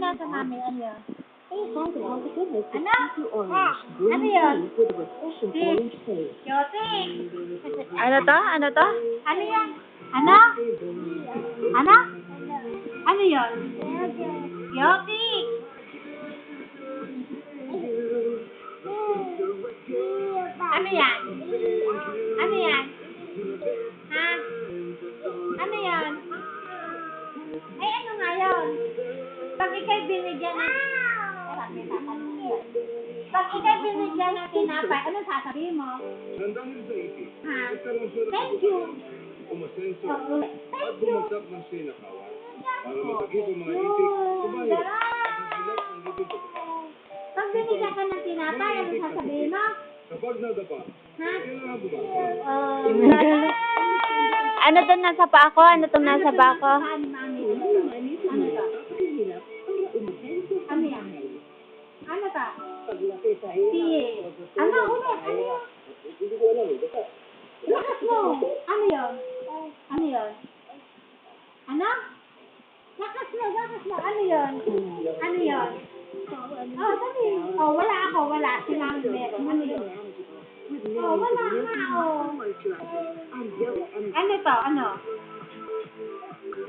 nasa mami, ano yun? Find out the goodness of Ano? Tissue Orange, green Ano yun? tea with a refreshing orange taste. Yotik! Ano to? Ano to? Ano yan? Ano? Ano? Ano yun? Yotik! Ano yan? Ano yan? Ha? Ano yan? Ay, ano nga yun? Pag ikay binigyan ng... Pag ikay binigyan ng tinapay, ano sasabihin mo? Ha? Thank you. Umasenso Oo. at Thank you. bumagsak ng sinakawan para matagip ang mga itik sa bayo at magsilap ng libing pagkakas. Pag binigyan ka ng tinapay, ano sasabihin mo? Kapag nadapa, Ha? kailangan bumaba. Ano to nasa pa ako? Ano tong nasa pa ako? Ano to? Ano yan? Ano to? Sige. Ano ulit? Ano yun? Hindi ko alam eh, basta. Lakas mo. Ano yun? Ano yun? Ano? Lakas mo, lakas mo. Ano yun? Ano yun? Oh, sabi. Oh, wala ako, wala. Silang meron. Ano yun? Oh, wala nga, oh. Ano to? Ano?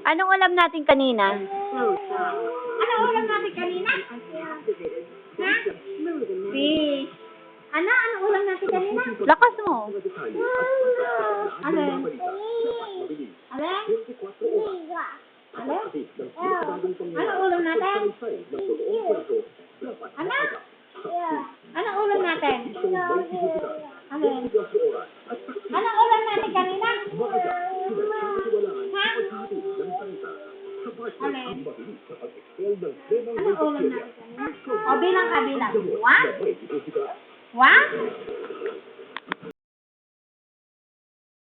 Anong ulam natin kanina? Ano ulam natin kanina? Ha? Fish. Ano? Ano ulam natin kanina? Lakas mo. Ano yun? Ano yun? Ano? Ano ulam natin? Ano? Ano ulam natin? Ano yun? Ano ulam natin kanina? Ha? Ano yun? Ano ulam natin kanina? O, bilang ka bilang. 1? 1?